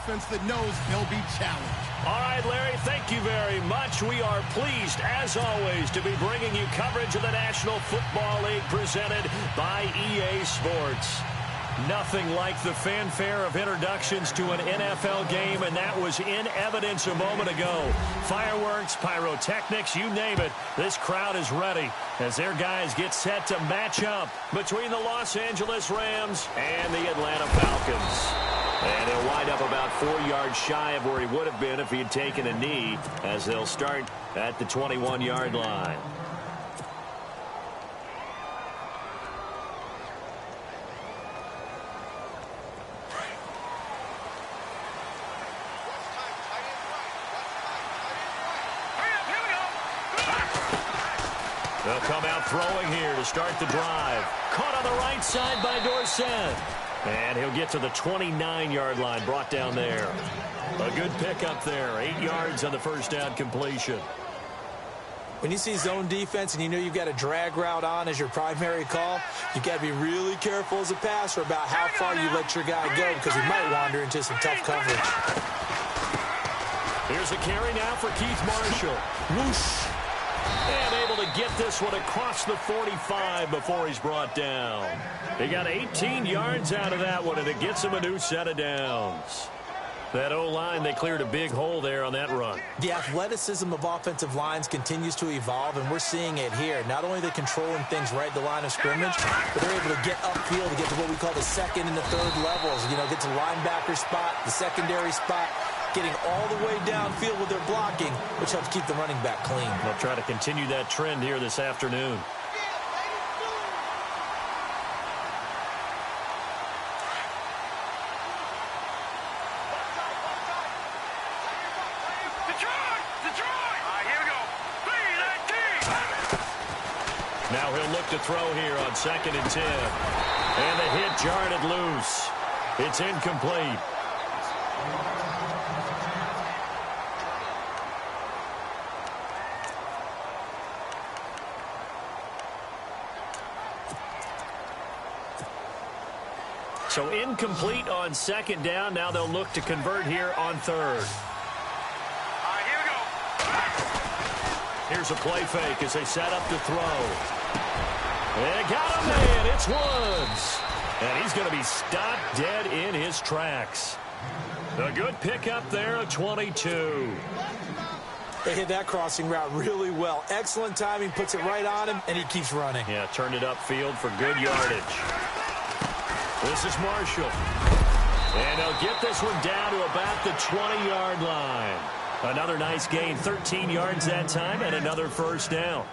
offense that knows they'll be challenged. All right, Larry, thank you very much. We are pleased, as always, to be bringing you coverage of the National Football League presented by EA Sports. Nothing like the fanfare of introductions to an NFL game, and that was in evidence a moment ago. Fireworks, pyrotechnics, you name it. This crowd is ready as their guys get set to match up between the Los Angeles Rams and the Atlanta Falcons. And he'll wind up about 4 yards shy of where he would have been if he had taken a knee, as they'll start at the 21-yard line. They'll come out throwing here to start the drive. Caught on the right side by Dorsett. And he'll get to the 29-yard line, brought down there. A good pickup there. 8 yards on the first down completion. When you see zone defense and you know you've got a drag route on as your primary call, you've got to be really careful as a passer about how far you let your guy go, because he might wander into some tough coverage. Here's a carry now for Keith Marshall. Whoosh. And able to get this one across the 45 before he's brought down. He got 18 yards out of that one, and it gets him a new set of downs. That O-line, they cleared a big hole there on that run. The athleticism of offensive lines continues to evolve, and we're seeing it here. Not only are they controlling things right at the line of scrimmage, but they're able to get upfield to get to what we call the second and the third levels. You know, get to the linebacker spot, the secondary spot, getting all the way downfield with their blocking, which helps keep the running back clean. They'll try to continue that trend here this afternoon. Now he'll look to throw here on 2nd and 10. And the hit jarred it loose. It's incomplete. So incomplete on 2nd down. Now they'll look to convert here on 3rd. Here we go. Here's a play fake as they set up to throw. And got him, man. It's Woods. And he's going to be stopped dead in his tracks. A good pickup there at 22. They hit that crossing route really well. Excellent timing, puts it right on him, and he keeps running. Yeah, turned it upfield for good yardage. This is Marshall. And they'll get this one down to about the 20-yard line. Another nice gain, 13 yards that time, and another first down.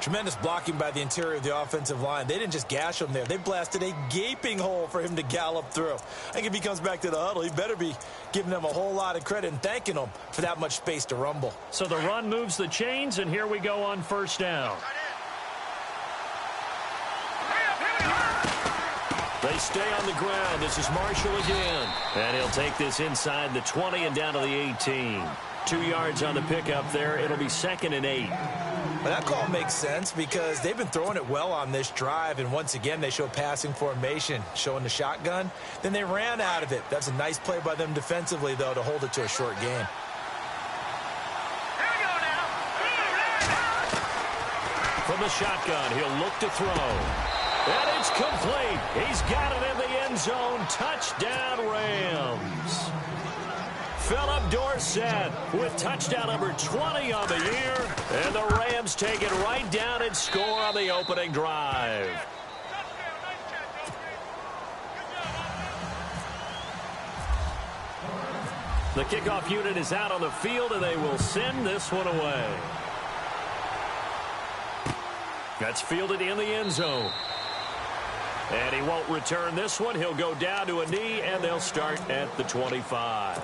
Tremendous blocking by the interior of the offensive line. They didn't just gash him there. They blasted a gaping hole for him to gallop through. I think if he comes back to the huddle, he better be giving them a whole lot of credit and thanking them for that much space to rumble. So the run moves the chains, and here we go on first down. They stay on the ground. This is Marshall again. And he'll take this inside the 20 and down to the 18. 2 yards on the pickup there. It'll be 2nd and 8. Well, that call makes sense because they've been throwing it well on this drive, and once again they show passing formation, showing the shotgun. Then they ran out of it. That's a nice play by them defensively, though, to hold it to a short gain. Here we go now. From the shotgun, he'll look to throw. And it's complete. He's got it in the end zone. Touchdown, Rams. Philip Dorsett with touchdown number 20 on the year. And the Rams take it right down and score on the opening drive. The kickoff unit is out on the field, and they will send this one away. That's fielded in the end zone. And he won't return this one. He'll go down to a knee, and they'll start at the 25.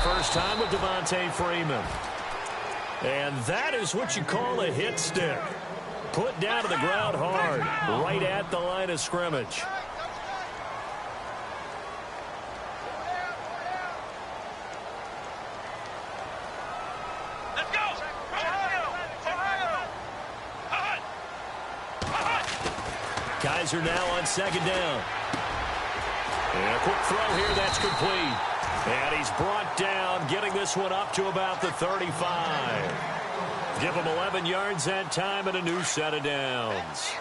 First time with Devontae Freeman. And that is what you call a hit stick. Put down to the ground hard, right at the line of scrimmage. Kaiser now on second down. And a quick throw here, that's complete. And he's brought down, getting this one up to about the 35. Give him 11 yards that time and a new set of downs.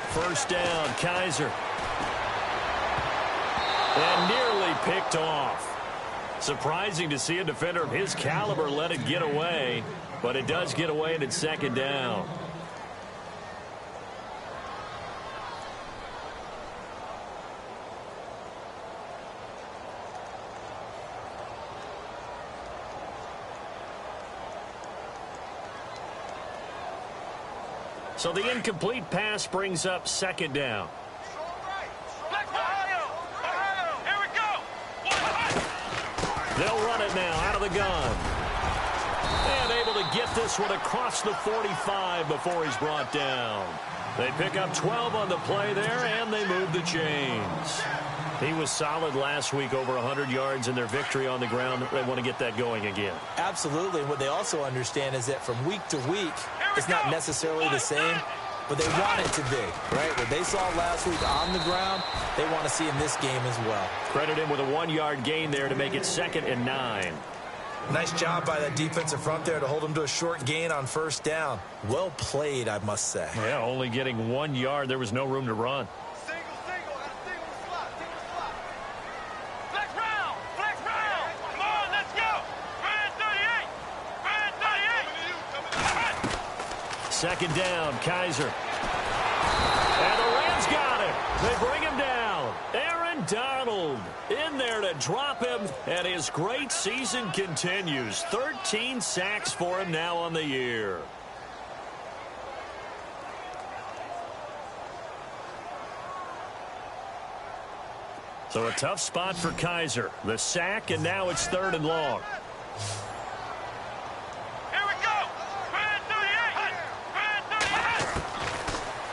First down, Kaiser. And nearly picked off. Surprising to see a defender of his caliber let it get away, but it does get away and it's second down. So the incomplete pass brings up second down. They'll run it now out of the gun. And able to get this one across the 45 before he's brought down. They pick up 12 on the play there, and they move the chains. He was solid last week, over 100 yards in their victory on the ground. They want to get that going again. Absolutely. What they also understand is that from week to week, it's not necessarily the same, but they want it to be, right? What they saw last week on the ground, they want to see in this game as well. Credit him with a 1-yard gain there to make it 2nd and 9. Nice job by that defensive front there to hold him to a short gain on first down. Well played, I must say. Yeah, only getting 1 yard. There was no room to run. Second down, Kaiser. And the Rams got it. They bring him down. Aaron Donald in there to drop him, and his great season continues. 13 sacks for him now on the year. So a tough spot for Kaiser. The sack, and now it's 3rd and long.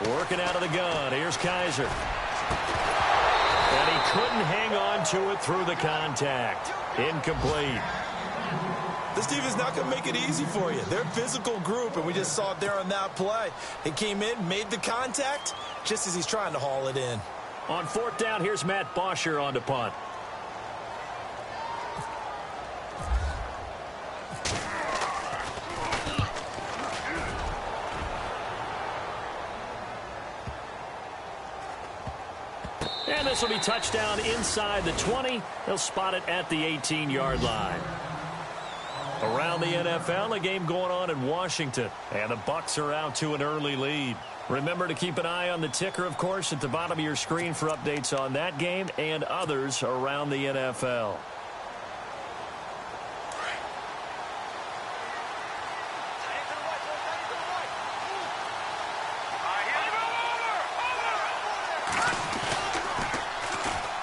Working out of the gun. Here's Kaiser. And he couldn't hang on to it through the contact. Incomplete. This defense is not going to make it easy for you. They're a physical group, and we just saw it there on that play. He came in, made the contact, just as he's trying to haul it in. On 4th down, here's Matt Bosher on to punt. And this will be touchdown inside the 20. They'll spot it at the 18-yard line. Around the NFL, a game going on in Washington. And the Bucs are out to an early lead. Remember to keep an eye on the ticker, of course, at the bottom of your screen for updates on that game and others around the NFL.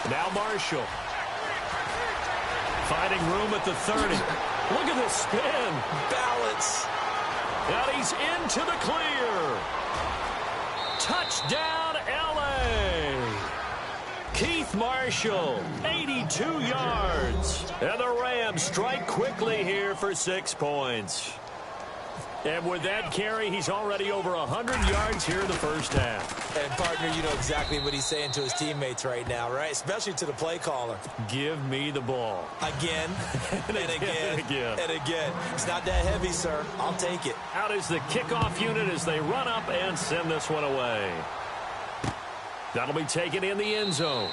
Now Marshall. Finding room at the 30. Look at the spin. Balance. And he's into the clear. Touchdown, L.A. Keith Marshall, 82 yards. And the Rams strike quickly here for 6 points. And with that carry, he's already over 100 yards here in the first half. And, partner, you know exactly what he's saying to his teammates right now, right? Especially to the play caller. Give me the ball. Again, and again, and again. It's not that heavy, sir. I'll take it. Out is the kickoff unit as they run up and send this one away. That'll be taken in the end zone.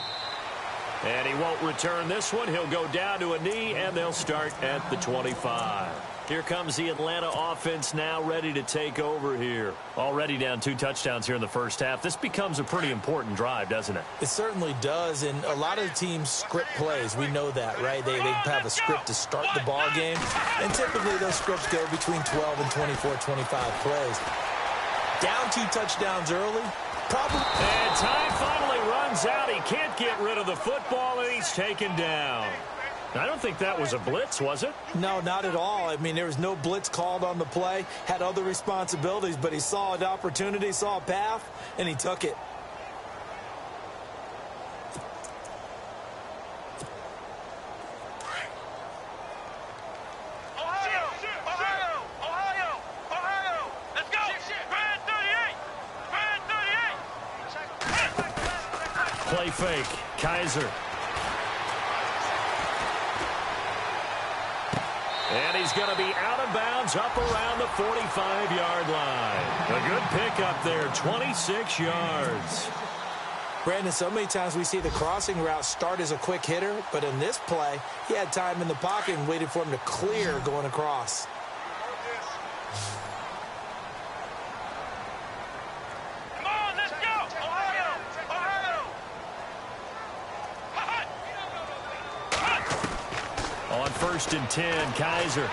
And he won't return this one. He'll go down to a knee, and they'll start at the 25. Here comes the Atlanta offense now ready to take over here. Already down 2 touchdowns here in the first half. This becomes a pretty important drive, doesn't it? It certainly does, and a lot of teams script plays. We know that, right? They have a script to start the ball game, and typically those scripts go between 12 and 24, 25 plays. Down 2 touchdowns early, probably. And time finally runs out. He can't get rid of the football, and he's taken down. I don't think that was a blitz, was it? No, not at all. I mean, there was no blitz called on the play. Had other responsibilities, but he saw an opportunity, saw a path, and he took it. play fake. Kaiser. And he's going to be out of bounds up around the 45-yard line. A good pickup there, 26 yards. Brandon, so many times we see the crossing route start as a quick hitter, but in this play, he had time in the pocket and waited for him to clear going across. Come on, let's go! Ohio! Ohio! On 1st and 10, Kaiser.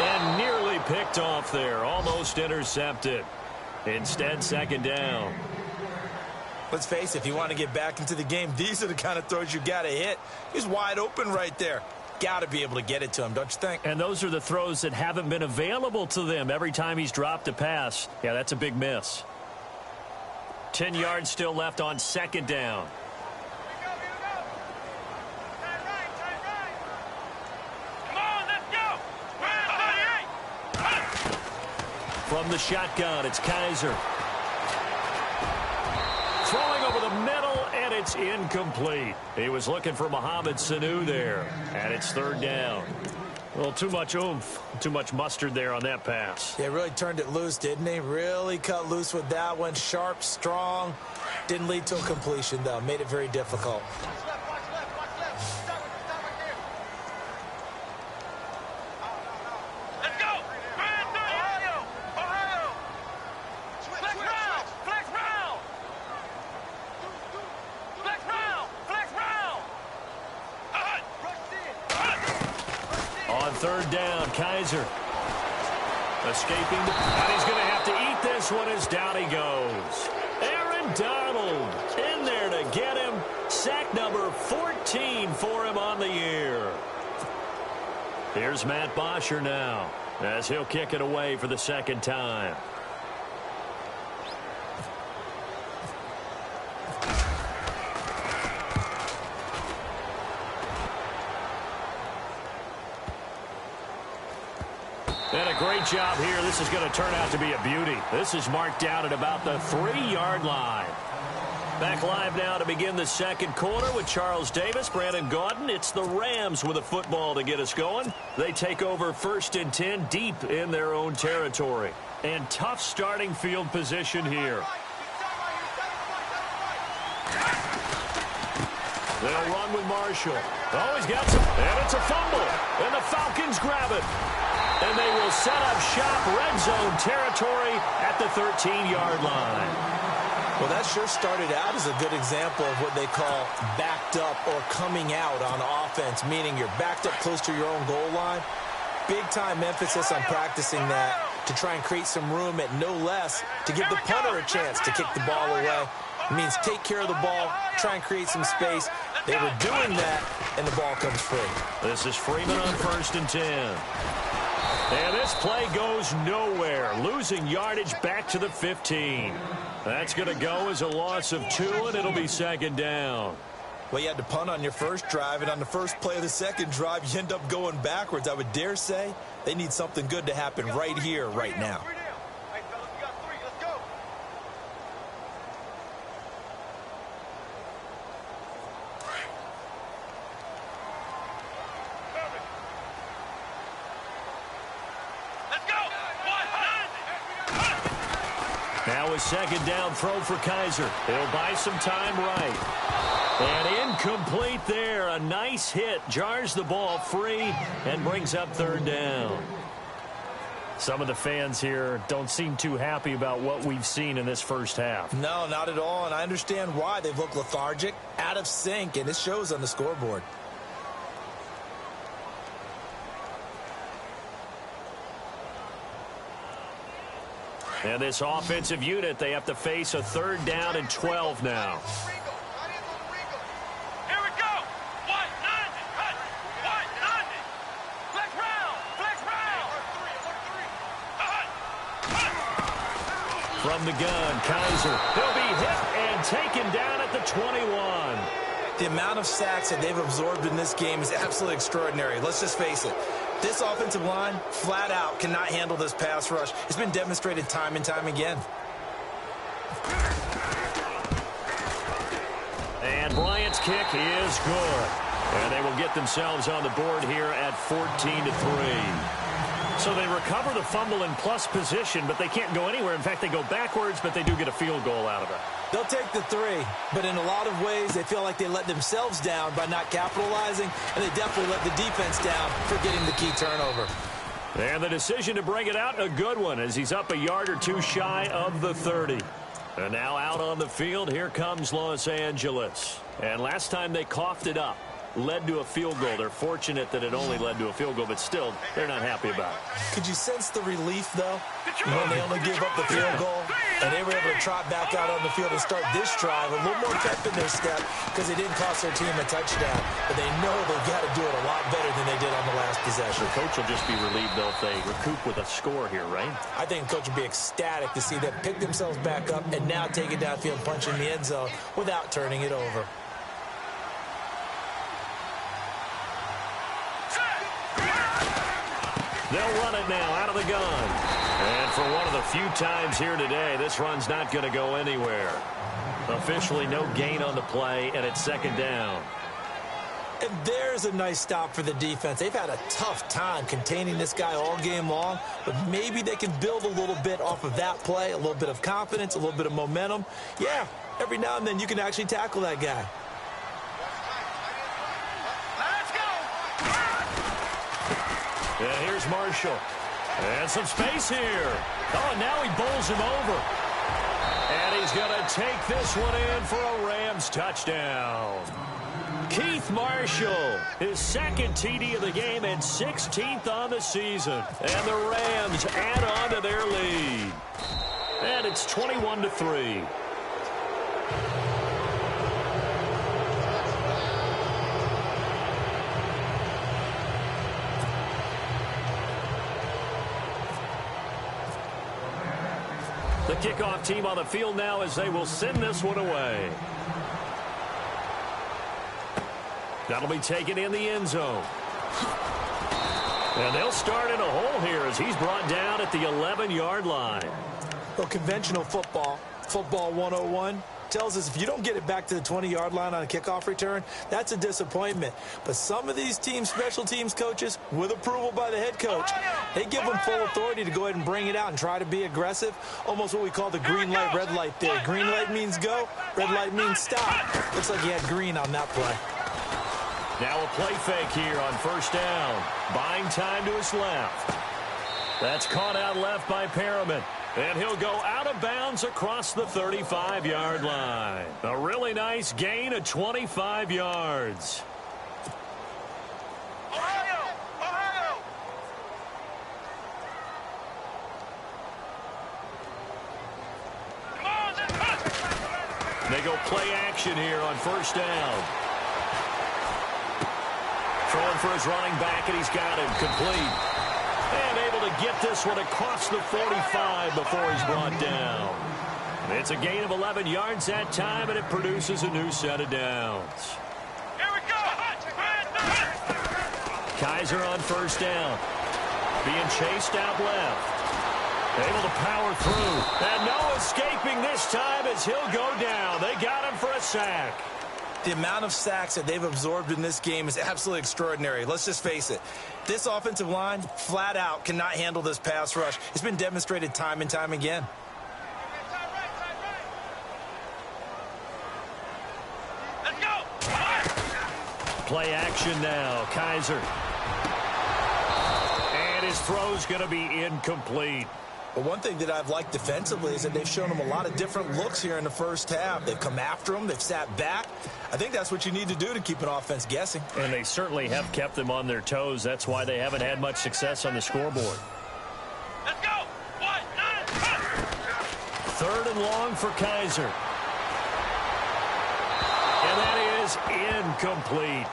And nearly picked off there, almost intercepted. Instead, 2nd down. Let's face it, if you want to get back into the game, these are the kind of throws you got to hit. He's wide open right there. Got to be able to get it to him, don't you think? And those are the throws that haven't been available to them every time he's dropped a pass. Yeah, that's a big miss. 10 yards still left on 2nd down. Come on, let's go! From the shotgun, it's Kaiser. Throwing over the middle, and it's incomplete. He was looking for Mohamed Sanu there, and it's 3rd down. Well, too much oomph, too much mustard there on that pass. Yeah, really turned it loose, didn't he? Really cut loose with that one. Sharp, strong. Didn't lead to a completion, though. Made it very difficult. On 3rd down, Kaiser. Escaping, and he's going to have to eat this one as down he goes. Aaron Donald in there to get him. Sack number 14 for him on the year. Here's Matt Bosher now as he'll kick it away for the 2nd time. And a great job here. This is going to turn out to be a beauty. This is marked down at about the 3-yard line. Back live now to begin the 2nd quarter with Charles Davis, Brandon Gaudin. It's the Rams with a football to get us going. They take over 1st and 10 deep in their own territory. And tough starting field position here. They'll run with Marshall. Oh, he's got some, and it's a fumble. And the Falcons grab it. And they will set up shop, red zone territory at the 13-yard line. Well, that sure started out as a good example of what they call backed up or coming out on offense, meaning you're backed up close to your own goal line. Big-time emphasis on practicing that to try and create some room at no less to give the punter a chance to kick the ball away. It means take care of the ball, try and create some space. They were doing that, and the ball comes free. This is Freeman on 1st and 10. And this play goes nowhere, losing yardage back to the 15. That's going to go as a loss of 2, and it'll be 2nd down. Well, you had to punt on your first drive, and on the first play of the 2nd drive, you end up going backwards. I would dare say they need something good to happen right here, right now. Now a 2nd down throw for Kaiser. He'll buy some time right. And incomplete there. A nice hit. Jars the ball free and brings up 3rd down. Some of the fans here don't seem too happy about what we've seen in this first half. No, not at all, and I understand why. They've looked lethargic, out of sync, and it shows on the scoreboard. And this offensive unit, they have to face a 3rd down and 12 now. Here we go. White, 90, cut. White, 90. Flex round. From the gun, Kaiser. He'll be hit and taken down at the 21. The amount of sacks that they've absorbed in this game is absolutely extraordinary. Let's just face it. This offensive line, flat out, cannot handle this pass rush. It's been demonstrated time and time again. And Bryant's kick is good. And they will get themselves on the board here at 14-3. So they recover the fumble in plus position, but they can't go anywhere. In fact, they go backwards, but they do get a field goal out of it. They'll take the 3, but in a lot of ways, they feel like they let themselves down by not capitalizing, and they definitely let the defense down for getting the key turnover. And the decision to bring it out, a good one, as he's up a yard or two shy of the 30. And now out on the field, here comes Los Angeles. And last time they coughed it up, led to a field goal. They're fortunate that it only led to a field goal, but still, they're not happy about it. Could you sense the relief, though, when they only gave up the field goal, and they were able to trot back out on the field and start this drive a little more pep in their step because it didn't cost their team a touchdown, but they know they've got to do it a lot better than they did on the last possession. The coach will just be relieved, though, if they recoup with a score here, right? I think the coach will be ecstatic to see them pick themselves back up and now take it downfield and punch in the end zone without turning it over. They'll run it now out of the gun. And for one of the few times here today, this run's not going to go anywhere. Officially no gain on the play, and it's second down. And there's a nice stop for the defense. They've had a tough time containing this guy all game long, but maybe they can build a little bit off of that play, a little bit of confidence, a little bit of momentum. Yeah, every now and then you can actually tackle that guy. And here's Marshall. And some space here. Oh, and now he bowls him over. And he's going to take this one in for a Rams touchdown. Keith Marshall, his second TD of the game and 16th on the season. And the Rams add on to their lead. And it's 21-3. The kickoff team on the field now as they will send this one away. That'll be taken in the end zone. And they'll start in a hole here as he's brought down at the 11-yard line. Well, conventional football 101, tells us if you don't get it back to the 20-yard line on a kickoff return, that's a disappointment. But some of these teams, special teams coaches, with approval by the head coach, they give them full authority to go ahead and bring it out and try to be aggressive, almost what we call the green light, red light theory. Green light means go, red light means stop. Looks like he had green on that play. Now a play fake here on first down. Buying time to his left. That's caught out left by Perriman. And he'll go out of bounds across the 35-yard line. A really nice gain of 25 yards. Ohio! Come on, let's cut! They go play action here on first down. Throwing for his running back, and he's got him complete. And able to get this one across the 45 before he's brought down. It's a gain of 11 yards that time, and it produces a new set of downs. Here we go! Kaiser on first down. Being chased out left. Able to power through. And no escaping this time as he'll go down. They got him for a sack. The amount of sacks that they've absorbed in this game is absolutely extraordinary. Let's just face it. This offensive line, flat out, cannot handle this pass rush. It's been demonstrated time and time again. Let's go! Play action now. Kaiser. And his throw's going to be incomplete. But one thing that I've liked defensively is that they've shown them a lot of different looks here in the first half. They've come after them. They've sat back. I think that's what you need to do to keep an offense guessing. And they certainly have kept them on their toes. That's why they haven't had much success on the scoreboard. Let's go! 1, 9, cut! Third and long for Kaiser. And that is incomplete.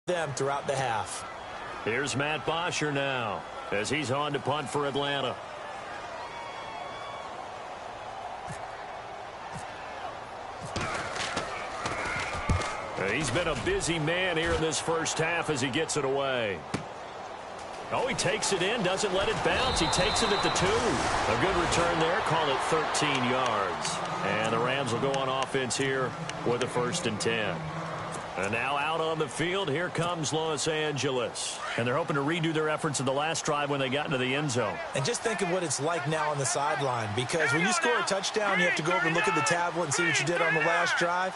Them throughout the half. Here's Matt Bosher now as he's on to punt for Atlanta. He's been a busy man here in this first half as he gets it away. Oh, he takes it in, doesn't let it bounce. He takes it at the 2. A good return there. Call it 13 yards. And the Rams will go on offense here with a 1st and 10. And now out on the field, here comes Los Angeles. And they're hoping to redo their efforts in the last drive when they got into the end zone. And just think of what it's like now on the sideline, because when you score a touchdown, you have to go over and look at the tablet and see what you did on the last drive.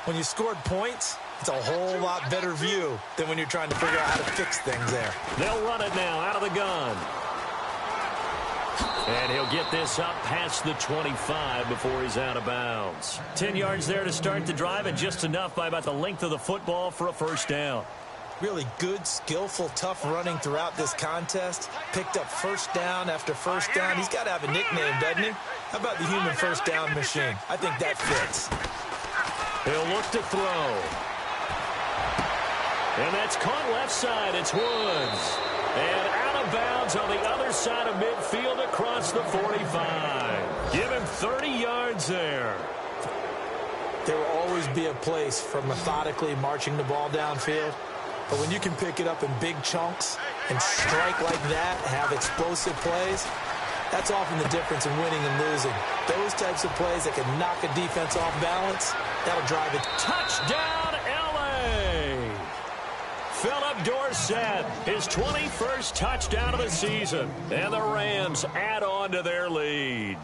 When you scored points, it's a whole lot better view than when you're trying to figure out how to fix things there. They'll run it now out of the gun. And he'll get this up past the 25 before he's out of bounds. 10 yards there to start the drive, and just enough by about the length of the football for a 1st down. Really good, skillful, tough running throughout this contest. Picked up 1st down after 1st down. He's got to have a nickname, doesn't he? How about the human 1st down machine? I think that fits. He'll look to throw. And that's caught left side. It's Woods. And out of bounds on the other side of midfield across the 45. Give him 30 yards there. There will always be a place for methodically marching the ball downfield. But when you can pick it up in big chunks and strike like that, have explosive plays, that's often the difference in winning and losing. Those types of plays that can knock a defense off balance, that'll drive it. Touchdown, L.A. Philip Dorsett, his 21st touchdown of the season. And the Rams add on to their lead.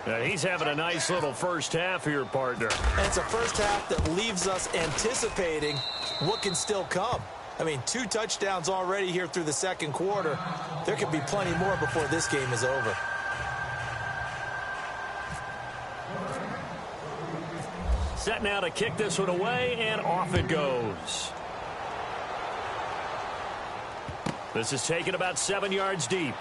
Now, he's having a nice little first half here, partner. And it's a first half that leaves us anticipating what can still come. I mean, 2 touchdowns already here through the 2nd quarter. There could be plenty more before this game is over. Set now to kick this one away, and off it goes. This is taken about 7 yards deep.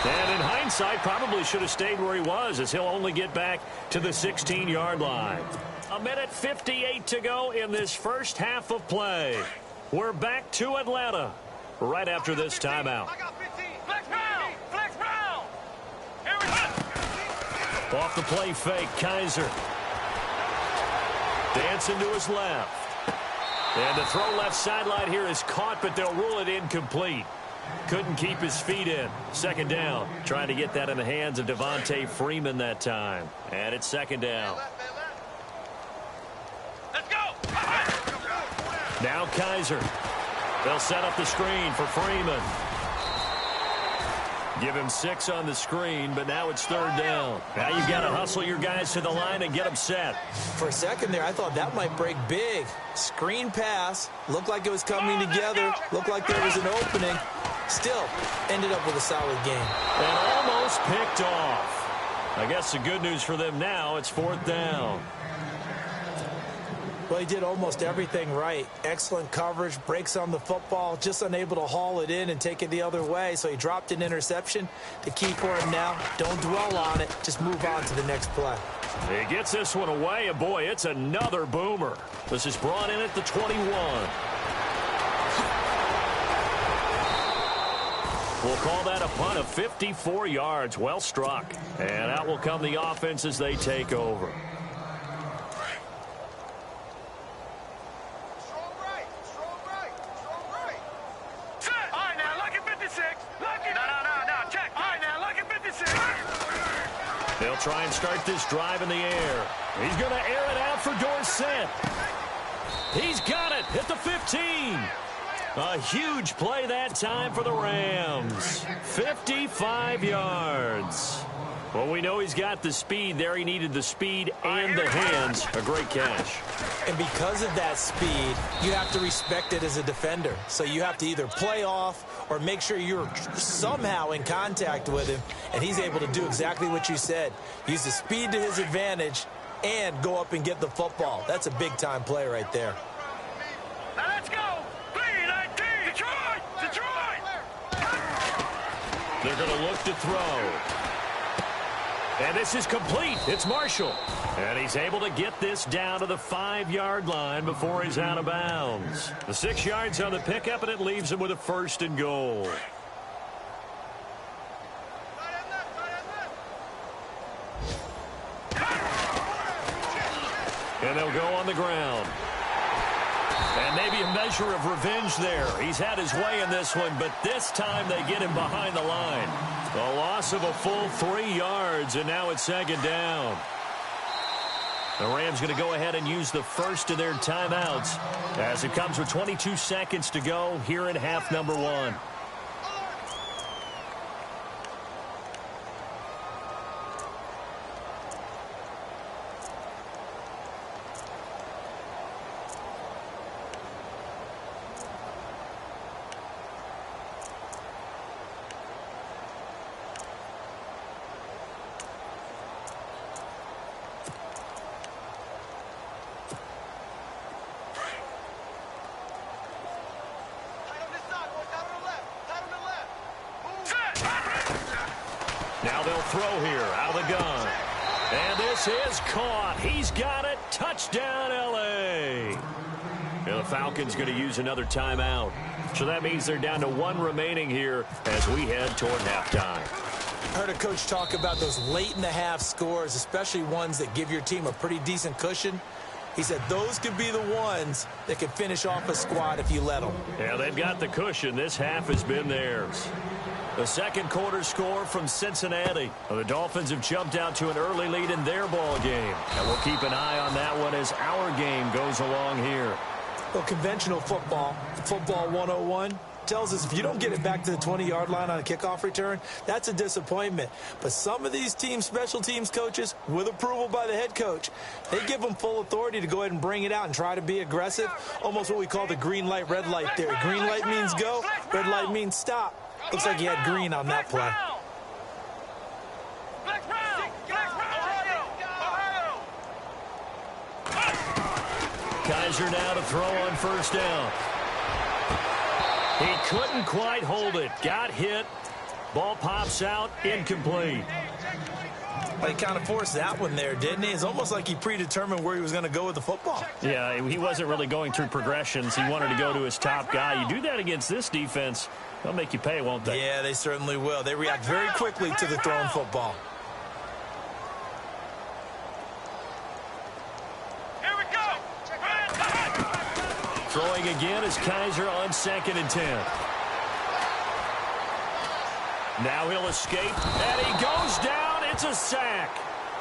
And in hindsight, probably should have stayed where he was, as he'll only get back to the 16-yard line. 1:58 to go in this first half of play. We're back to Atlanta right after this timeout. Flex round! Flex round! Here we go! Off the play fake, Kaiser. Dancing to his left. And the throw left sideline here is caught, but they'll rule it incomplete. Couldn't keep his feet in. 2nd down. Trying to get that in the hands of Devontae Freeman that time. And it's 2nd down. Let's go! Now Kaiser. They'll set up the screen for Freeman. Give him 6 on the screen, but now it's 3rd down. Now you've got to hustle your guys to the line and get them set. For a second there, I thought that might break big. Screen pass. Looked like it was coming together. Looked like there was an opening. Still, ended up with a solid game. And almost picked off. I guess the good news for them now, it's 4th down. Well, he did almost everything right. Excellent coverage, breaks on the football, just unable to haul it in and take it the other way. So he dropped an interception. The key for him now, don't dwell on it. Just move on to the next play. He gets this one away, and boy, it's another boomer. This is brought in at the 21. We'll call that a punt of 54 yards. Well struck. And out will come the offense as they take over. They'll try and start this drive in the air. He's going to air it out for Dorsett. He's got it at the 15. A huge play that time for the Rams. 55 yards. Well, we know he's got the speed there. He needed the speed and the hands. A great catch. And because of that speed, you have to respect it as a defender. So you have to either play off or make sure you're somehow in contact with him. And he's able to do exactly what you said. Use the speed to his advantage and go up and get the football. That's a big-time play right there. Now let's go! Detroit! Detroit! They're going to look to throw. And this is complete. It's Marshall. And he's able to get this down to the 5-yard line before he's out of bounds. The 6 yards on the pickup, and it leaves him with a 1st and goal. And they'll go on the ground. And maybe a measure of revenge there. He's had his way in this one, but this time they get him behind the line. A loss of a full 3 yards, and now it's second down. The Rams going to go ahead and use the first of their timeouts as it comes with 22 seconds to go here in half number 1. Now they'll throw here out of the gun. And this is caught. He's got it. Touchdown, L.A. And the Falcons going to use another timeout. So that means they're down to 1 remaining here as we head toward halftime. I heard a coach talk about those late-in-the-half scores, especially ones that give your team a pretty decent cushion. He said those could be the ones that could finish off a squad if you let them. Yeah, they've got the cushion. This half has been theirs. The second quarter score from Cincinnati. The Dolphins have jumped out to an early lead in their ball game. And we'll keep an eye on that one as our game goes along here. Well, conventional football 101, tells us if you don't get it back to the 20-yard line on a kickoff return, that's a disappointment. But some of these team special teams coaches, with approval by the head coach, they give them full authority to go ahead and bring it out and try to be aggressive. Almost what we call the green light, red light theory. Green light means go, red light means stop. Looks like he had green on that play. Kaiser now to throw on first down. He couldn't quite hold it. Got hit. Ball pops out. Incomplete. Well, he kind of forced that one there, didn't he? It's almost like he predetermined where he was going to go with the football. Yeah, he wasn't really going through progressions. He wanted to go to his top guy. You do that against this defense, they'll make you pay, won't they? Yeah, they certainly will. They react very quickly to the thrown football. Here we go. Throwing again is Kaiser on 2nd and 10. Now he'll escape, and he goes down. It's a sack.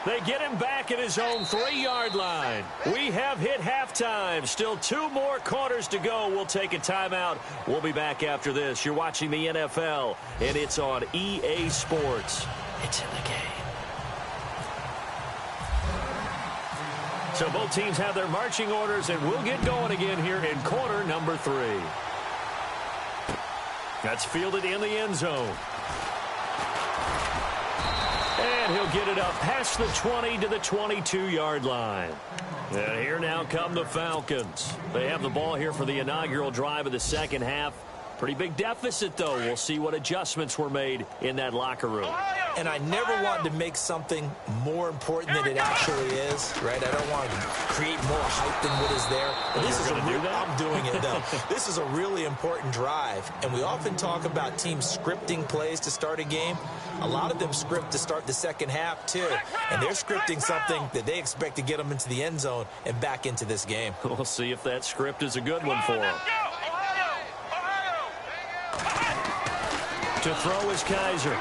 They get him back at his own 3-yard line. We have hit halftime. Still 2 more quarters to go. We'll take a timeout. We'll be back after this. You're watching the NFL, and it's on EA Sports. It's in the game. So both teams have their marching orders, and we'll get going again here in quarter number 3. That's fielded in the end zone. And he'll get it up past the 20 to the 22-yard line. And here now come the Falcons. They have the ball here for the inaugural drive of the second half. Pretty big deficit, though. We'll see what adjustments were made in that locker room. And I never want to make something more important than it actually is, right? I don't want to create more hype than what is there. But this is I'm doing it, though. This is a really important drive. And we often talk about teams scripting plays to start a game. A lot of them script to start the second half, too. And they're scripting something that they expect to get them into the end zone and back into this game. We'll see if that script is a good one for them. To throw is Kaiser.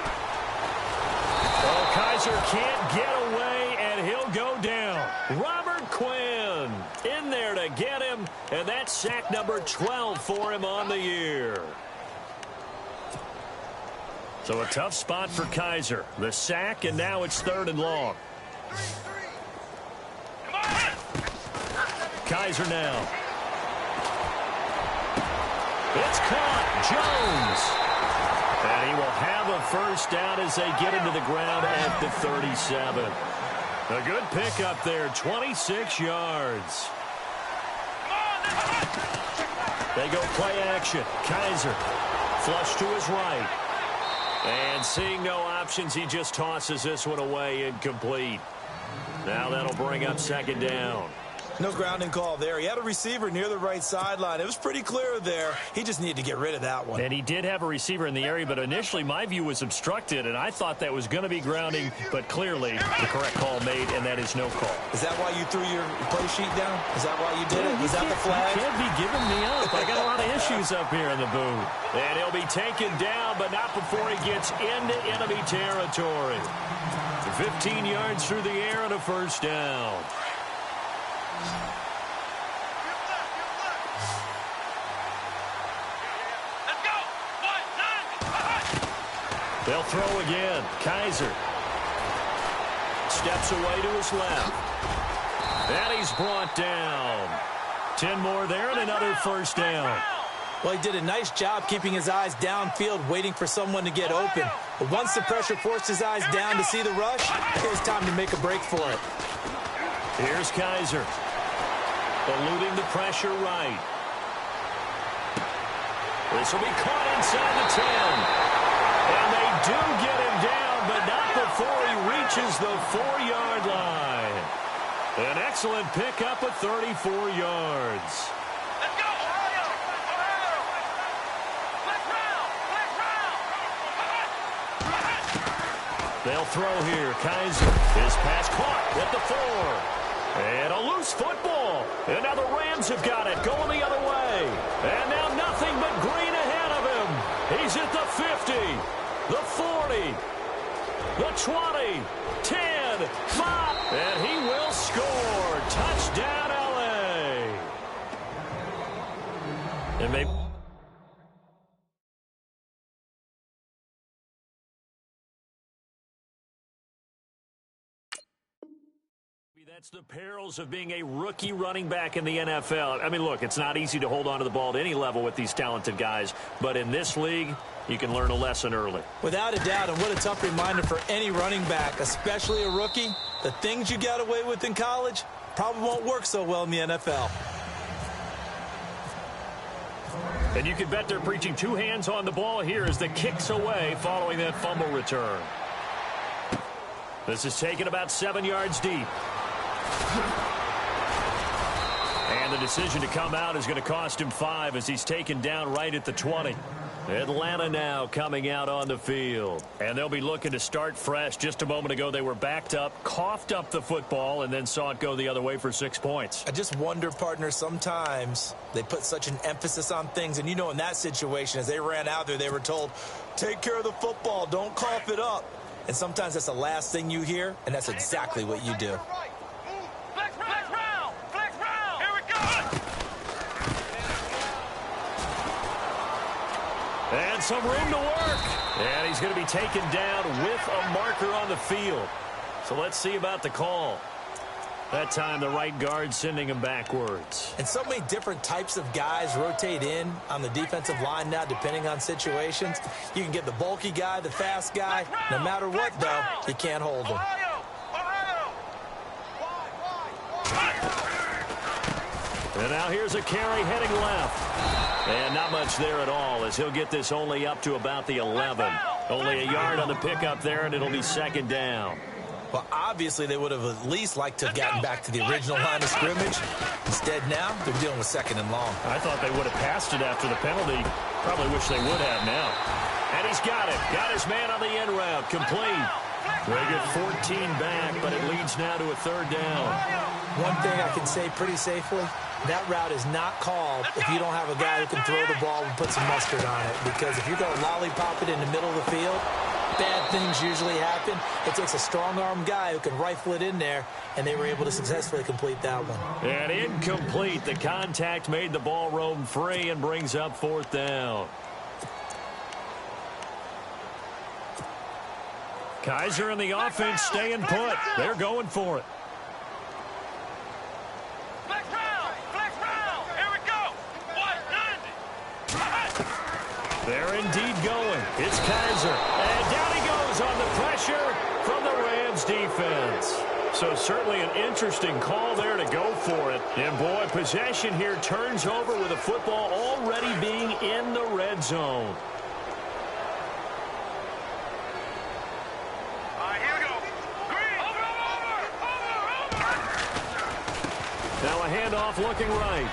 Oh, Kaiser can't get away, and he'll go down. Robert Quinn in there to get him, and that's sack number 12 for him on the year. So a tough spot for Kaiser. The sack, and now it's 3rd and long. Kaiser now. It's caught. Jones. And he will have a first down as they get into the ground at the 37. A good pickup there, 26 yards. They go play action. Kaiser, flush to his right. And seeing no options, he just tosses this one away, incomplete. Now that'll bring up 2nd down. No grounding call there. He had a receiver near the right sideline. It was pretty clear there. He just needed to get rid of that one. And he did have a receiver in the area, but initially my view was obstructed, and I thought that was going to be grounding, but clearly the correct call made, and that is no call. Is that why you threw your play sheet down? Is that why you did it? Is that the flag? You can't be giving me up. I got a lot of issues up here in the booth. And he'll be taken down, but not before he gets into enemy territory. 15 yards through the air and a first down. Let's go. 1, 9, They'll throw again. Kaiser steps away to his left. And he's brought down. 10 more there and another first down. Well, he did a nice job keeping his eyes downfield, waiting for someone to get open. But once the pressure forced his eyes down to see the rush, it was time to make a break for it. Here's Kaiser. Eluding the pressure right. This will be caught inside the 10. And they do get him down, but not before he reaches the 4-yard line. An excellent pickup of 34 yards. Let's go. Ohio. Ohio. Flex round. Flex round. They'll throw here. Kaiser. His pass caught with the 4. And a loose football. And now the Rams have got it. Going the other way. And now nothing but green ahead of him. He's at the 50. The 40. The 20. 10. 5. And he will score. Touchdown, L.A. And maybe... That's the perils of being a rookie running back in the NFL. I mean, look, it's not easy to hold on to the ball at any level with these talented guys, but in this league, you can learn a lesson early. Without a doubt, and what a tough reminder for any running back, especially a rookie. The things you got away with in college probably won't work so well in the NFL. And you can bet they're preaching 2 hands on the ball here as the kick's away following that fumble return. This is taken about 7 yards deep. And the decision to come out is going to cost him 5 as he's taken down right at the 20. Atlanta now coming out on the field. And they'll be looking to start fresh. Just a moment ago, they were backed up, coughed up the football, and then saw it go the other way for 6 points. I just wonder, partner, sometimes they put such an emphasis on things. And, you know, in that situation, as they ran out there, they were told, take care of the football, don't cough it up. And sometimes that's the last thing you hear, and that's exactly what you do. Flex round. Flex round. Here we go. And some room to work. And he's going to be taken down with a marker on the field. So let's see about the call. That time, the right guard sending him backwards. And so many different types of guys rotate in on the defensive line now, depending on situations. You can get the bulky guy, the fast guy. No matter what, though, you can't hold him. And now here's a carry heading left. And not much there at all as he'll get this only up to about the 11. Only a yard on the pickup there, and it'll be second down. Well, obviously, they would have at least liked to have gotten back to the original line of scrimmage. Instead, now, they're dealing with second and long. I thought they would have passed it after the penalty. Probably wish they would have now. And he's got it. Got his man on the end route. Complete. They get 14 back, but it leads now to a third down. One thing I can say pretty safely, that route is not called if you don't have a guy who can throw the ball and put some mustard on it. Because if you're going to lollipop it in the middle of the field, bad things usually happen. It takes a strong-arm guy who can rifle it in there, and they were able to successfully complete that one. And incomplete. The contact made the ball roam free and brings up fourth down. Kaiser and the offense staying put. They're going for it. Flex round. Flex round. Here we go. 190. They're indeed going. It's Kaiser. And down he goes on the pressure from the Rams defense. So certainly an interesting call there to go for it. And boy, possession here turns over with a football already being in the red zone. Now Now a handoff looking right.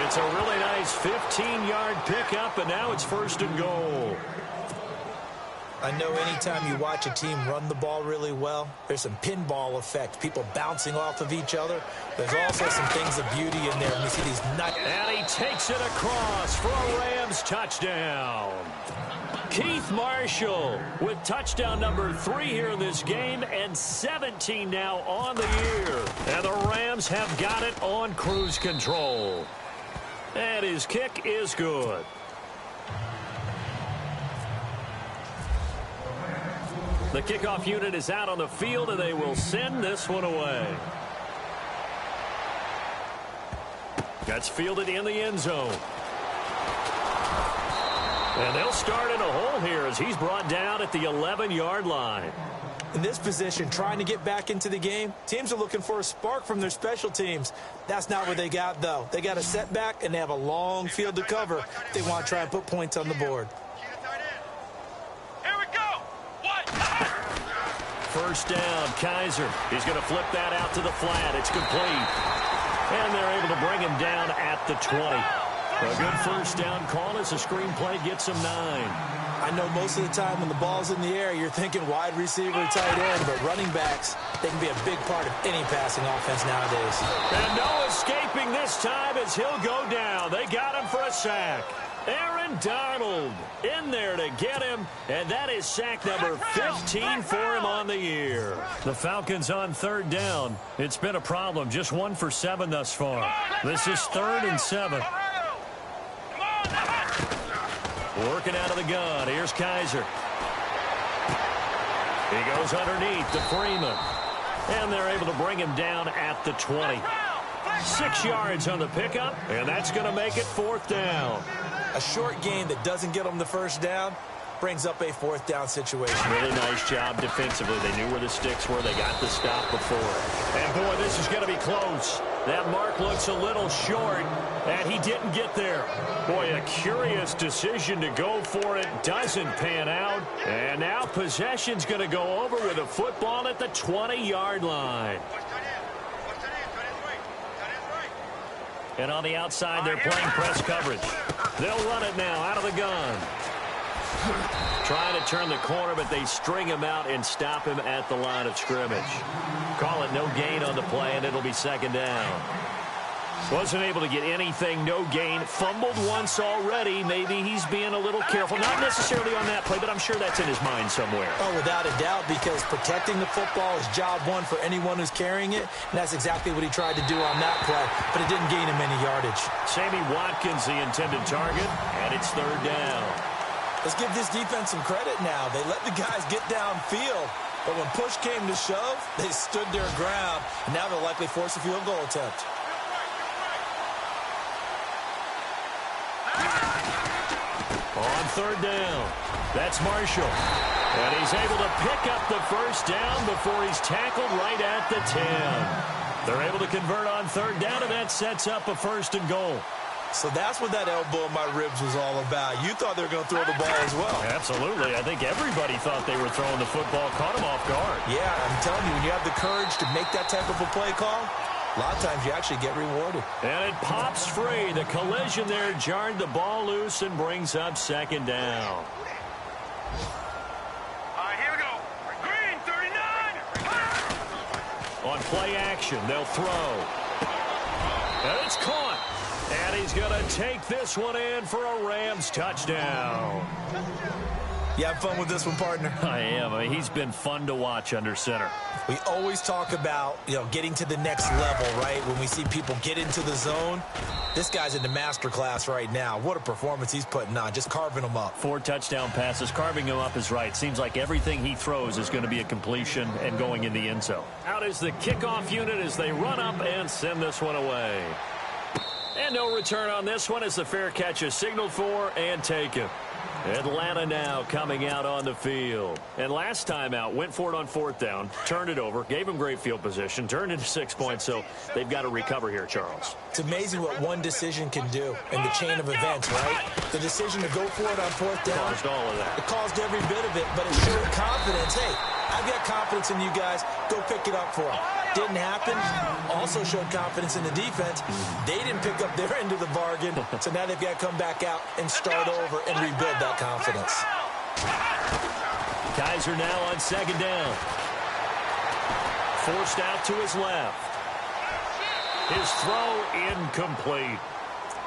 It's a really nice 15-yard pickup, and now it's 1st and goal. I know anytime you watch a team run the ball really well, there's some pinball effect, people bouncing off of each other. There's also some things of beauty in there. We see these nice... And he takes it across for a Rams touchdown. Keith Marshall with touchdown number 3 here in this game, and 17 now on the year. And the Rams have got it on cruise control. And his kick is good. The kickoff unit is out on the field, and they will send this one away. That's fielded in the end zone. And they'll start in a hole here as he's brought down at the 11-yard line. In this position, trying to get back into the game, teams are looking for a spark from their special teams. That's not what they got, though. They got a setback, and they have a long field to cover if they want to try and put points on the board. Here we go. What? 1st down, Kaiser. He's going to flip that out to the flat. It's complete. And they're able to bring him down at the 20. A good 1st down call as the screenplay gets him 9. I know most of the time when the ball's in the air, you're thinking wide receiver, tight end, but running backs, they can be a big part of any passing offense nowadays. And no escaping this time as he'll go down. They got him for a sack. Aaron Donald in there to get him, and that is sack number 15 for him on the year. The Falcons on 3rd down. It's been a problem, just 1 for 7 thus far. This is 3rd and 7. Working out of the gun. Here's Kaiser. He goes underneath to Freeman. And they're able to bring him down at the 20. 6 yards on the pickup, and that's going to make it 4th down. A short game that doesn't get them the 1st down brings up a 4th down situation. Really nice job defensively. They knew where the sticks were. They got the stop before. And, boy, this is going to be close. That mark looks a little short, and he didn't get there. Boy, a curious decision to go for it. Doesn't pan out. And now possession's going to go over with a football at the 20-yard line. And on the outside, they're playing press coverage. They'll run it now out of the gun. Trying to turn the corner, but they string him out and stop him at the line of scrimmage. Call it no gain on the play, and it'll be 2nd down. Wasn't able to get anything, no gain. Fumbled once already. Maybe he's being a little careful. Not necessarily on that play, but I'm sure that's in his mind somewhere. Oh, without a doubt, because protecting the football is job 1 for anyone who's carrying it, and that's exactly what he tried to do on that play, but it didn't gain him any yardage. Sammy Watkins, the intended target, and it's 3rd down. Let's give this defense some credit now. They let the guys get downfield, but when push came to shove, they stood their ground, and now they'll likely force a field goal attempt. On 3rd down, that's Marshall. And he's able to pick up the 1st down before he's tackled right at the 10. They're able to convert on 3rd down, and that sets up a 1st and goal. So that's what that elbow in my ribs was all about. You thought they were going to throw the ball as well. Absolutely. I think everybody thought they were throwing the football, caught him off guard. Yeah, I'm telling you, when you have the courage to make that type of a play call, a lot of times you actually get rewarded. And it pops free. The collision there jarred the ball loose and brings up 2nd down. All right, here we go. Green, 39. On play action, they'll throw. And it's caught. And he's going to take this one in for a Rams touchdown. You have fun with this one, partner? I am. I mean, he's been fun to watch under center. We always talk about, getting to the next level, right? When we see people get into the zone, this guy's in the master class right now. What a performance he's putting on, just carving them up. 4 touchdown passes. Carving him up is right. Seems like everything he throws is going to be a completion and going in the end zone. Out is the kickoff unit as they run up and send this one away. And no return on this one as the fair catch is signaled for and taken. Atlanta now coming out on the field. And last time out, went for it on 4th down, turned it over, gave him great field position, turned into 6 points, so they've got to recover here, Charles. It's amazing what one decision can do in the chain of events, right? The decision to go for it on 4th down. Caused all of that. It caused every bit of it, but it showed confidence. Hey, I've got confidence in you guys. Go pick it up for them. Didn't happen. Also showed confidence in the defense. They didn't pick up their end of the bargain, so now they've got to come back out and start over and rebuild that confidence. Kaiser now on second down. Forced out to his left. His throw incomplete.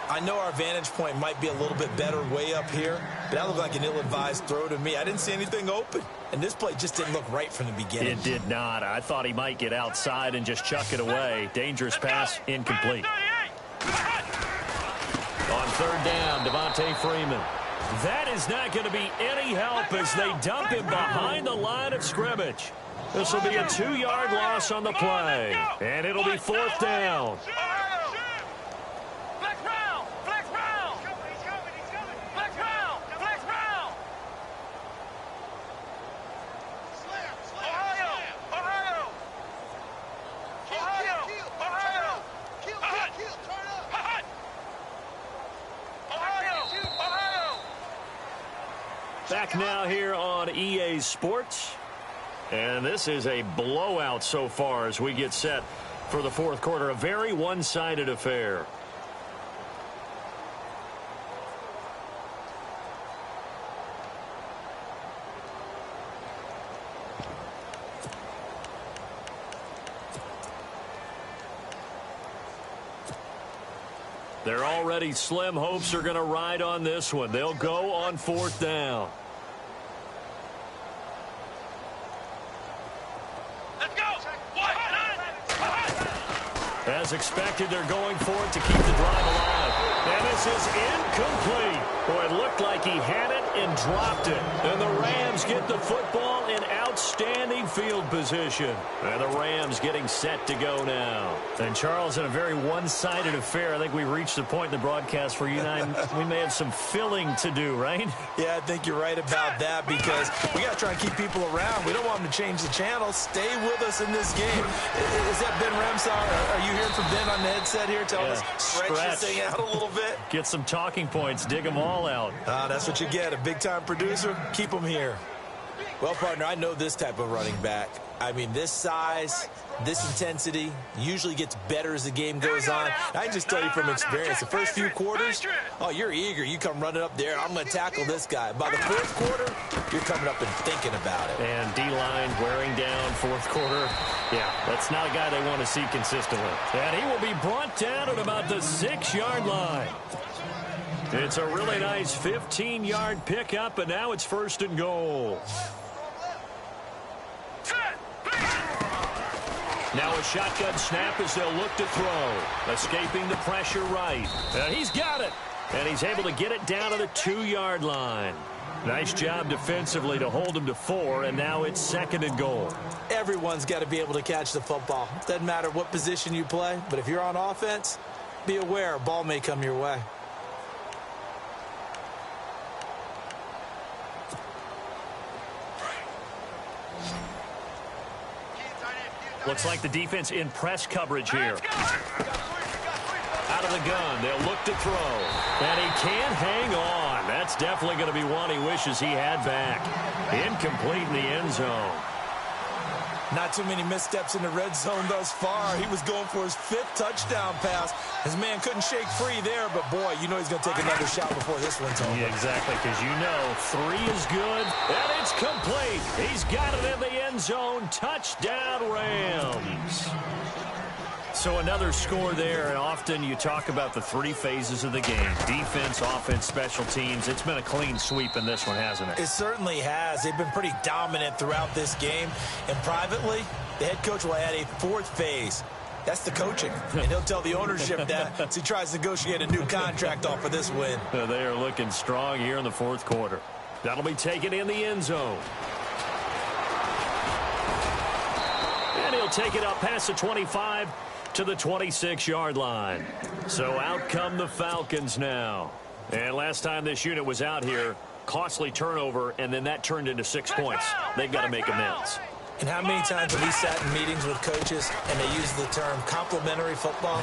I know our vantage point might be a little bit better way up here, but that looked like an ill-advised throw to me. I didn't see anything open, and this play just didn't look right from the beginning. It did not. I thought he might get outside and just chuck it away. Dangerous pass, incomplete. On third down, Devontae Freeman. That is not going to be any help as they dump him behind the line of scrimmage. This will be a 2-yard loss on the play, and it'll be fourth down. Back now here on EA Sports. And this is a blowout so far as we get set for the fourth quarter. A very one-sided affair. Their already slim hopes are going to ride on this one. They'll go on fourth down. Let's go. As expected, they're going for it to keep the drive alive. And this is incomplete. Boy, it looked like he had it and dropped it. And the Rams get the football in outstanding field position. And the Rams getting set to go now. And Charles, in a very one-sided affair, I think we reached the point in the broadcast where you and I, we may have some filling to do, right? Yeah, I think you're right about that because we got to try and keep people around. We don't want them to change the channel. Stay with us in this game. Is that Ben Ramsar? Are you hearing from Ben on the headset here? Tell us, stretch this thing out a little bit. Get some talking points. Dig them all out. That's what you get. A big-time producer. Keep them here. Well, partner, I know this type of running back. I mean, this size, this intensity usually gets better as the game goes on. I can just tell you from experience, the first few quarters, oh, you're eager. You come running up there, I'm going to tackle this guy. By the fourth quarter, you're coming up and thinking about it. And D-line wearing down fourth quarter. Yeah, that's not a guy they want to see consistently. And he will be brought down at about the 6-yard line. It's a really nice 15-yard pickup, and now it's first and goal. Now a shotgun snap as they'll look to throw. Escaping the pressure right. And he's got it. And he's able to get it down to the 2-yard line. Nice job defensively to hold him to 4, and now it's second and goal. Everyone's got to be able to catch the football. Doesn't matter what position you play, but if you're on offense, be aware a ball may come your way. Looks like the defense in press coverage here. Out of the gun, they'll look to throw. And he can't hang on. That's definitely going to be one he wishes he had back. Incomplete in the end zone. Not too many missteps in the red zone thus far. He was going for his 5th touchdown pass. His man couldn't shake free there, but boy, you know he's going to take another shot before this one's over. Yeah, exactly, because you know 3 is good, and it's complete. He's got it in the end zone. Touchdown, Rams. So another score there, and often you talk about the 3 phases of the game. Defense, offense, special teams. It's been a clean sweep in this one, hasn't it? It certainly has. They've been pretty dominant throughout this game. And privately, the head coach will add a 4th phase. That's the coaching. And he'll tell the ownership that as he tries to negotiate a new contract off of this win. They are looking strong here in the fourth quarter. That'll be taken in the end zone. And he'll take it up past the 25 to the 26-yard line. So out come the Falcons now. And last time this unit was out here, costly turnover, and then that turned into 6 points. They've got to make amends. And how many times have we sat in meetings with coaches and they use the term complementary football?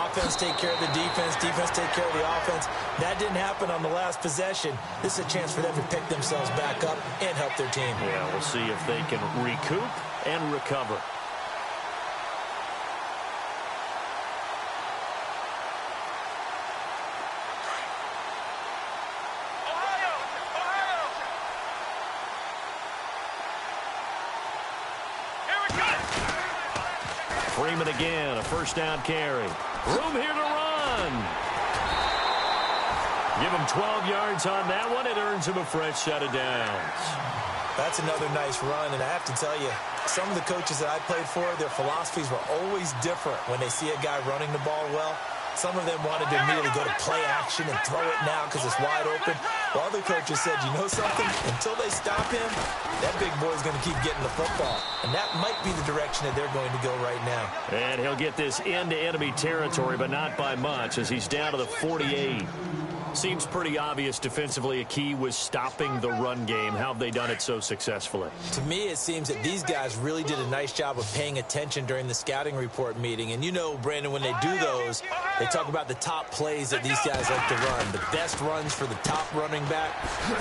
Offense take care of the defense, defense take care of the offense. That didn't happen on the last possession. This is a chance for them to pick themselves back up and help their team. Yeah, we'll see if they can recoup and recover. Freeman again, a first down carry. Room here to run. Give him 12 yards on that one. It earns him a fresh set of downs. That's another nice run, and I have to tell you, some of the coaches that I played for, their philosophies were always different when they see a guy running the ball well. Some of them wanted to immediately go to play action and throw it now because it's wide open. While other coaches said, you know something? Until they stop him, that big boy's going to keep getting the football. And that might be the direction that they're going to go right now. And he'll get this into enemy territory, but not by much as he's down to the 48. Seems pretty obvious defensively a key was stopping the run game. How have they done it so successfully? To me, it seems that these guys really did a nice job of paying attention during the scouting report meeting. And you know, Brandon, when they do those, they talk about the top plays that these guys like to run. The best runs for the top running back,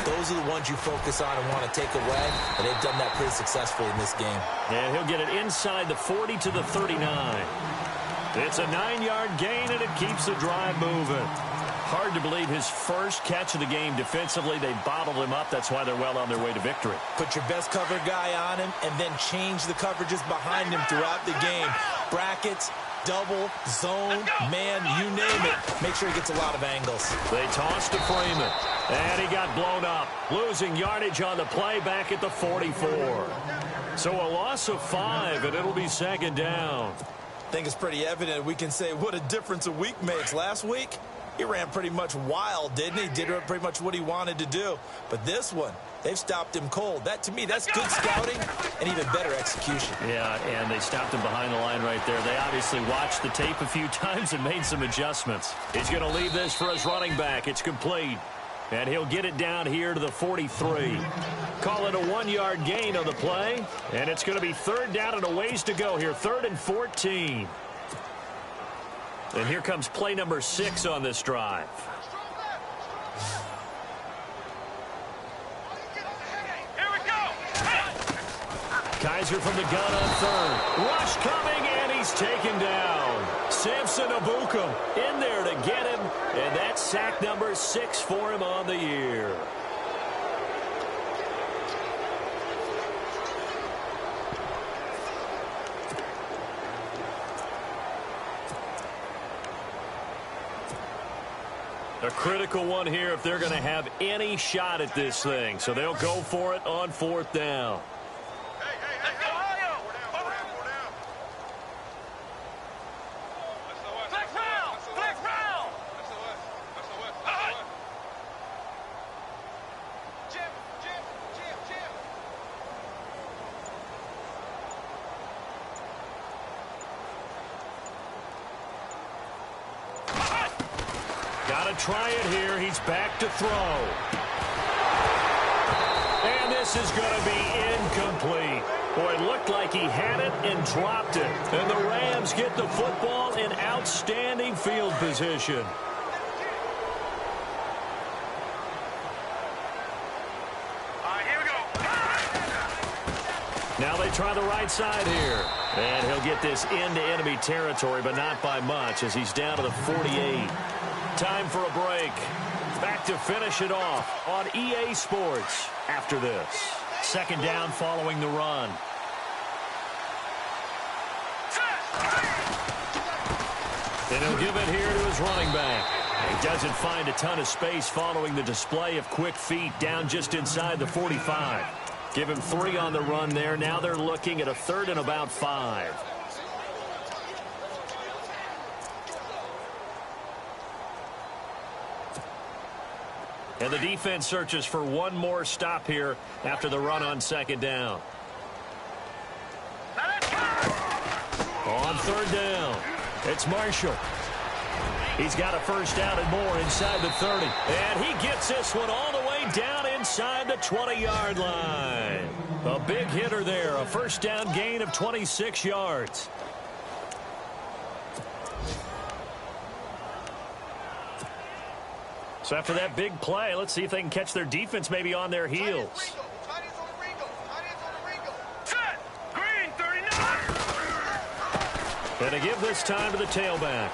those are the ones you focus on and want to take away. And they've done that pretty successfully in this game. And he'll get it inside the 40 to the 39. It's a 9-yard gain, and it keeps the drive moving. Hard to believe his first catch of the game defensively. They bottled him up. That's why they're well on their way to victory. Put your best cover guy on him and then change the coverages behind him throughout the game. Brackets, double, zone, man, you name it. Make sure he gets a lot of angles. They tossed to Freeman, and he got blown up. Losing yardage on the play back at the 44. So a loss of 5, and it'll be second down. I think it's pretty evident we can say what a difference a week makes. Last week, he ran pretty much wild, didn't he? Did pretty much what he wanted to do. But this one, they've stopped him cold. That, to me, that's good scouting and even better execution. Yeah, and they stopped him behind the line right there. They obviously watched the tape a few times and made some adjustments. He's going to leave this for his running back. It's complete. And he'll get it down here to the 43. Call it a 1-yard gain on the play. And it's going to be third down and a ways to go here. 3rd and 14. And here comes play number 6 on this drive. Here we go. Kaiser from the gun on 3rd. Rush coming, and he's taken down. Samson Abukum in there to get him. And that's sack number 6 for him on the year. A critical one here if they're going to have any shot at this thing. So they'll go for it on 4th down. Try it here. He's back to throw. And this is going to be incomplete. Boy, it looked like he had it and dropped it. And the Rams get the football in outstanding field position. Here we go. Now they try the right side here. And he'll get this into enemy territory, but not by much as he's down to the 48. Time for a break. Back to finish it off on EA Sports after this. Second down following the run. And he'll give it here to his running back. He doesn't find a ton of space following the display of quick feet down just inside the 45. Give him 3 on the run there. Now they're looking at a 3rd and about 5. And the defense searches for one more stop here after the run on 2nd down. On 3rd down, it's Marshall. He's got a first down and more inside the 30. And he gets this one all the way down inside the 20-yard line. A big hitter there, a first down gain of 26 yards. So after that big play, let's see if they can catch their defense maybe on their heels. Set. Green 39. And to give this time to the tailback.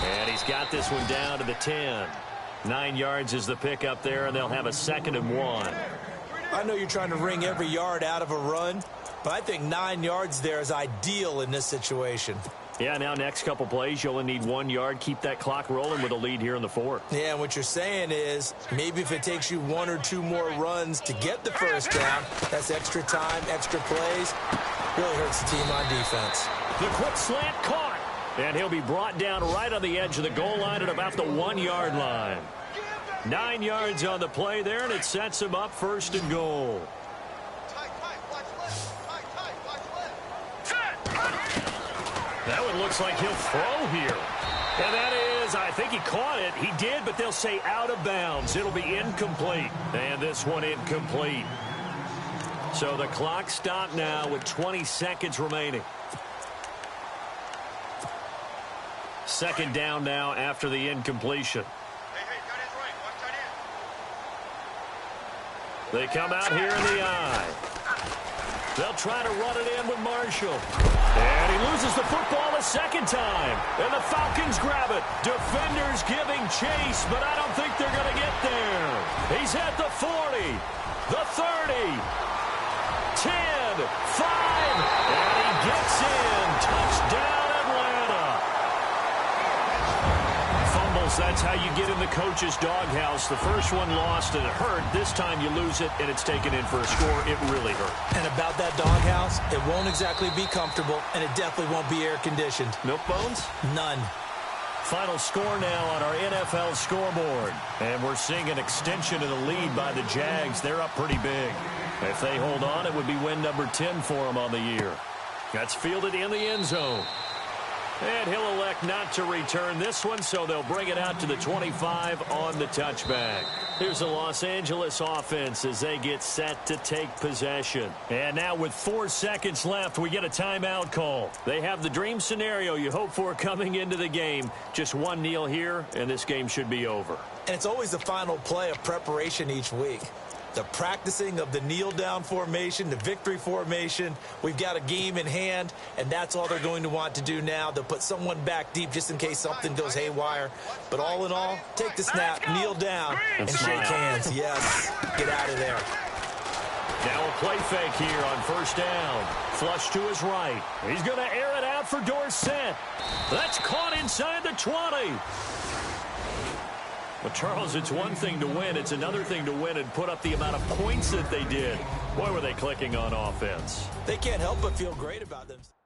And he's got this one down to the 10. 9 yards is the pickup there, and they'll have a 2nd and 1. I know you're trying to wring every yard out of a run, but I think 9 yards there is ideal in this situation. Yeah, now next couple plays, you only need 1 yard. Keep that clock rolling with a lead here in the 4th. Yeah, and what you're saying is maybe if it takes you 1 or 2 more runs to get the first down, that's extra time, extra plays. Really hurts the team on defense. The quick slant caught. And he'll be brought down right on the edge of the goal line at about the 1 yard line. 9 yards on the play there, and it sets him up 1st and goal. That one looks like he'll throw here. And that is, I think he caught it. He did, but they'll say out of bounds. It'll be incomplete. And this one incomplete. So the clock stopped now with 20 seconds remaining. 2nd down now after the incompletion. They come out here in the eye. They'll try to run it in with Marshall. And he loses the football a 2nd time. And the Falcons grab it. Defenders giving chase, but I don't think they're going to get there. He's at the 40, the 30, 10, 5, and he gets in. Touchdown, Atlanta. Fumbles, that's how you get in the coach's doghouse. The first one lost and it hurt. This time you lose it and it's taken in for a score. It really hurt. And about that doghouse, it won't exactly be comfortable, and it definitely won't be air-conditioned. Milk bones? None. Final score now on our NFL scoreboard. And we're seeing an extension of the lead by the Jags. They're up pretty big. If they hold on, it would be win number 10 for them on the year. That's fielded in the end zone. And he'll elect not to return this one, so they'll bring it out to the 25 on the touchback. Here's the Los Angeles offense as they get set to take possession. And now with 4 seconds left, we get a timeout call. They have the dream scenario you hope for coming into the game. Just one kneel here, and this game should be over. And it's always the final play of preparation each week. The practicing of the kneel-down formation, the victory formation. We've got a game in hand, and that's all they're going to want to do now. They'll put someone back deep just in case something goes haywire. But all in all, take the snap, kneel down, and shake hands. Yes, get out of there. Now a play fake here on 1st down. Flush to his right. He's going to air it out for Dorsett. That's caught inside the 20. But, Charles, it's one thing to win. It's another thing to win and put up the amount of points that they did. Boy, were they clicking on offense. They can't help but feel great about themselves.